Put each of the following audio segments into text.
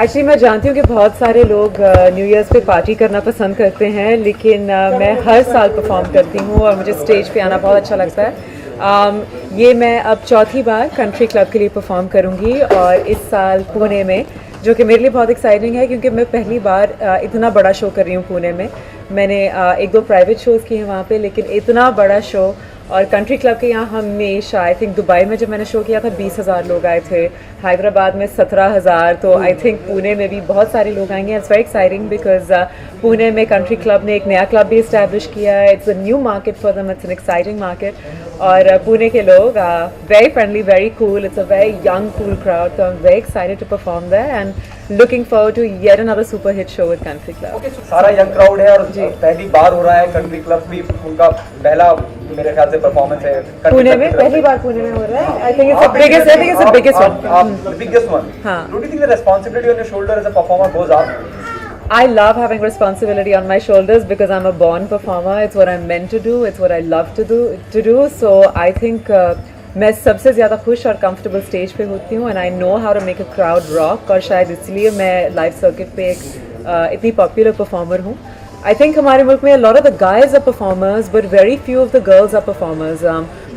Actually मैं जानती हूँ कि बहुत सारे लोग न्यू ईयर्स पे पार्टी करना पसंद करते हैं, लेकिन मैं हर साल परफॉर्म करती हूँ और मुझे स्टेज पे आना बहुत अच्छा लगता है। ये मैं अब चौथी बार कंट्री क्लब के लिए परफॉर्म करूँगी और इस साल पुणे में, जो कि मेरे लिए बहुत एक्साइटिंग है क्योंकि मैं पहली बार इतना बड़ा शो कर रही हूँ पुणे में। मैंने एक दो प्राइवेट शोज़ किए हैं वहाँ पे, लेकिन इतना बड़ा शो और कंट्री क्लब के यहाँ हमेशा, आई थिंक दुबई में जब मैंने शो किया था 20,000 लोग आए थे, हैदराबाद में 17,000, तो आई थिंक पुणे में भी बहुत सारे लोग आएंगे। It's very exciting because Pune में कंट्री क्लब ने एक नया क्लब भी इस्टेब्लिश किया है। It's a new market for them, it's an exciting market. और पुणे के लोग very friendly, very cool, it's a very young cool crowd, तो I am very excited to perform there and looking forward to yet another super hit show with country club. Okay, सारा young crowd है और पहली बार हो रहा है country club भी, उनका पहला मेरे ख्याल से परफॉर्मेंस है पुणे में, पहली बार पुणे में हो रहा है। I think it's the biggest, I think it's the biggest one, biggest one. हाँ। Do you think the responsibility on your shoulder as a performer goes up? I love having responsibility on my shoulders because I'm a born performer. It's what I'm meant to do. It's what I love to do. So I think मैं सबसे ज़्यादा खुश और comfortable stage पे होती हूँ and I know how to make a crowd rock, और शायद इसलिए मैं live circuit पे एक इतनी popular performer हूँ। I think हमारे मुल्क में a lot of the guys are performers, but very few of the girls are performers.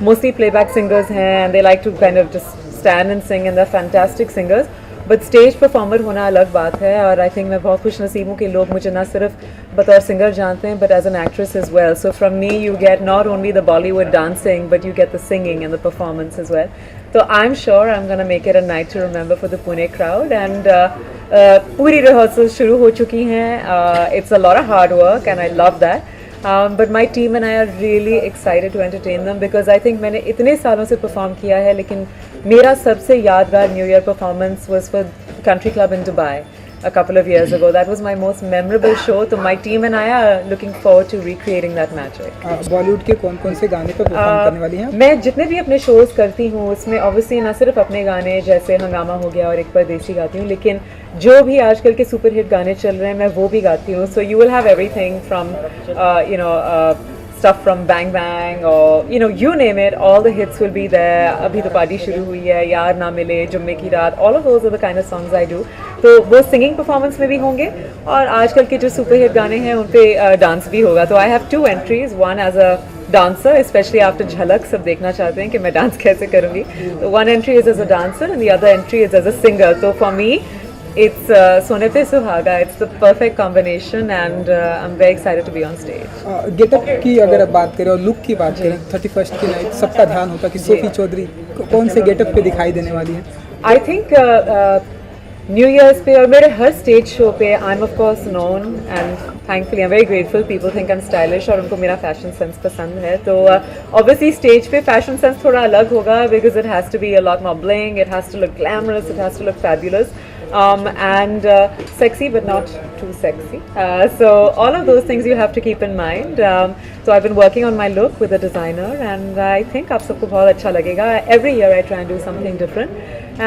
Mostly playback singers हैं and they like to kind of just stand and sing and they're fantastic singers. But stage performer होना अलग बात है और I think मैं बहुत खुश नसीब हूँ कि लोग मुझे ना सिर्फ बतौर सिंगर जानते हैं but as an actress as well. So from me you get not only the Bollywood dancing but you get the singing and the performance as well. तो I am sure I am gonna make it a night to remember for the Pune crowd and पूरी rehearsal शुरू हो चुकी हैं। It's a lot of hard work and I love that. But my team and I are really excited to entertain them because I think मैंने इतने सालों से perform किया है, लेकिन मेरा सबसे यादगार New Year performance was for Country Club in Dubai a couple of years ago. That was my most memorable show. So my team and I are looking forward to recreating that magic. Bollywood के कौन-कौन से गाने पर perform करने वाली हैं? मैं जितने भी अपने शोज़ करती हूँ उसमें ऑब्वियसली ना सिर्फ अपने गाने जैसे हंगामा हो गया और एक परदेसी गाती हूँ, लेकिन जो भी आजकल के सुपर हिट गाने चल रहे हैं मैं वो भी गाती हूँ। So you will have everything from stuff from Bang Bang or you name it, all the hits will be there. अभी तो पार्टी शुरू हुई है, यार ना मिले, जुम्मे की रात, all of those are the kind of songs I do. तो वो सिंगिंग परफॉर्मेंस में भी होंगे और आजकल के जो सुपर हिट गाने हैं उन पे डांस भी होगा। तो I have 2 entries, one as a dancer, especially after झलक सब देखना चाहते हैं कि मैं डांस कैसे करूँगी। तो one entry is as a dancer and the other entry is as a singer. तो for me it's Sone Pe Suhaga. It's the perfect combination and I'm very excited to be on stage. Getup की अगर आप बात करें और look की बात करें, 31st की नाइट सबका ध्यान होता कि सोफी चौधरी कौन से गेटअप पे दिखाई देने वाली हैं? I think न्यू ईयर्स पे और मेरे हर स्टेज शो पे I am of course known and thankfully I am very grateful people think I am stylish और उनको मेरा फैशन सेंस पसंद है। तो ऑब्वियसली स्टेज पे फैशन सेंस थोड़ा अलग होगा because it has to be a lot more bling, it has to look glamorous, it has to look fabulous. And sexy but not too sexy. So all of those things you have to keep in mind. So I've been working on my look with a designer and I think आप सबको बहुत अच्छा लगेगा. Every year I try and do something different.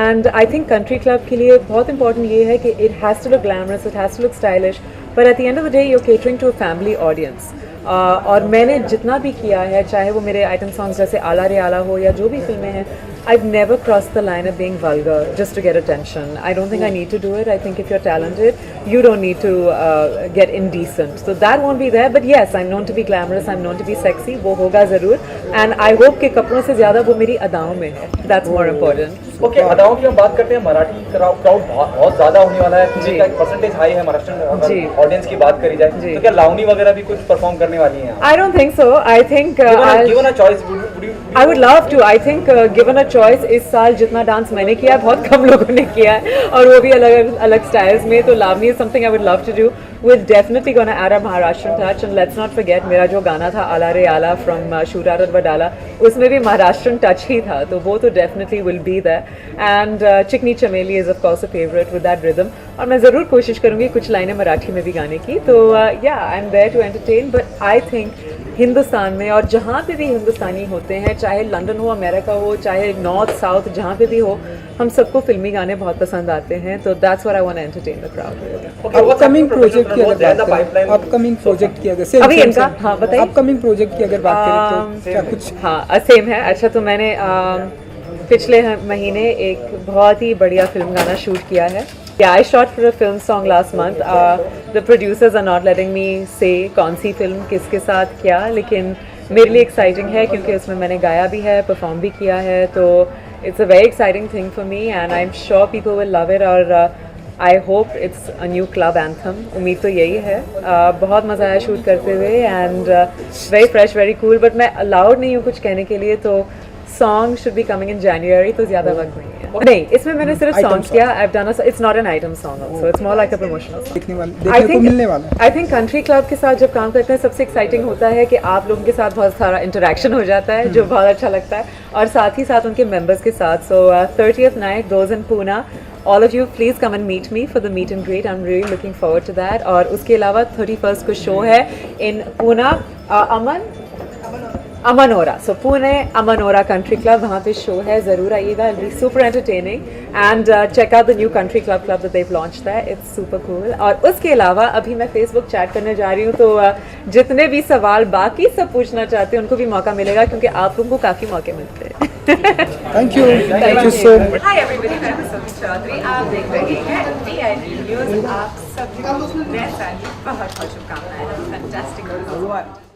And I think Country Club के लिए बहुत important ये है कि it has to look glamorous, it has to look stylish, but at the end of the day you're catering to a family audience. और मैंने जितना भी किया है, चाहे वो मेरे आइटम सॉन्ग्स जैसे आला रे आला हो या जो भी फिल्में हैं, I've never crossed the line of being vulgar just to get attention. I don't think I need to do it. I think if you're talented, you don't need to get indecent. So that won't be there. But yes, I'm known to be glamorous. I'm known to be sexy. वो होगा ज़रूर. And I hope कि कपड़ों से ज़्यादा वो मेरी अदाओं में है. That's more important. ओके, अदाओं की हम बात करते हैं। मराठी क्राउड बहुत ज़्यादा होने वाला है। जी, का परसेंटेज हाई है महाराष्ट्र ऑडियंस की बात करी जाए तो क्या लावनी वगैरह भी कुछ परफॉर्म करने वाली हैं? I don't think so. I think given a choice, would you? I would love to. I think given a choice, इस साल जितना डांस मैंने किया बहुत कम लोगों ने किया है और वो भी अलग अलग स्टाइल्स में। तो Lavani is something I would love to do. We're definitely going to add a Maharashtrian touch and let's not forget मेरा जो गाना था आला रे आला from शूरारत बडाला, उसमें भी Maharashtrian touch ही था, तो वो तो definitely will be there. And चिकनी चमेली is of course a favorite with that rhythm. और मैं ज़रूर कोशिश करूँगी कुछ लाइनें मराठी में भी गाने की। तो yeah, I'm there to entertain, but I think Hindustan में और जहाँ पे भी हिंदुस्तानी होते हैं, चाहे लंदन हो, अमेरिका हो, चाहे नॉर्थ साउथ जहाँ पे भी हो, हम सबको फिल्मी गाने बहुत पसंद आते हैं। तो that's what I want to entertain the crowd. Upcoming project की अगर बात करें, अपकमिंग प्रोजेक्ट की अगर अभी इनका हाँ बताइए, अपकमिंग प्रोजेक्ट की अगर बात करें तो क्या कुछ? हाँ सेम है। अच्छा, तो मैंने पिछले महीने एक बहुत ही बढ़िया फिल्म गाना शूट किया है Yeah, I shot for a film song last month. The producers are not letting me say कौन सी फिल्म किसके साथ क्या, लेकिन मेरे लिए एक्साइटिंग है क्योंकि उसमें मैंने गाया भी है, परफॉर्म भी किया है, तो it's a very exciting thing for me and I am sure people will love it और I hope it's a new club anthem. उम्मीद तो यही है. बहुत मज़ा आया शूट करते हुए and very fresh, very cool. But मैं अलाउड नहीं हूँ कुछ कहने के लिए, तो song should be coming in January, तो ज़्यादा वक्त नहीं है. नहीं, इसमें मैंने सिर्फ Item सॉन्ग किया. I've done a, it's not an item song also, it's more like a promotional song. देखने को मिलने वाला है. आई थिंक कंट्री क्लब के साथ जब काम करते हैं सबसे एक्साइटिंग होता है कि आप लोगों के साथ बहुत सारा इंटरेक्शन हो जाता है, जो बहुत अच्छा लगता है, और साथ ही साथ उनके मेंबर्स के साथ. सो 30th night, those in Pune, all of you please come and meet me for the meet and greet. I'm really looking forward to that. और उसके अलावा 31st को शो है in Poona Amanora. So Pune Amanora country club, वहाँ पे show है, ज़रूर आइएगा. It be super entertaining and check out the new country club that Dev launched है. It's super cool. और उसके अलावा अभी मैं फेसबुक चैट करने जा रही हूँ, तो जितने भी सवाल बाकी सब पूछना चाहते हैं उनको भी मौका मिलेगा, क्योंकि आप लोगों को काफ़ी मौके मिलते हैं. Thank you so much. Hi everybody, मैं हूं समीर चौधरी. आप देख रहे हैं VIP न्यूज़. आप सभी को नए साल की बहुत बहुत शुभकामनाएं. फैंटास्टिक.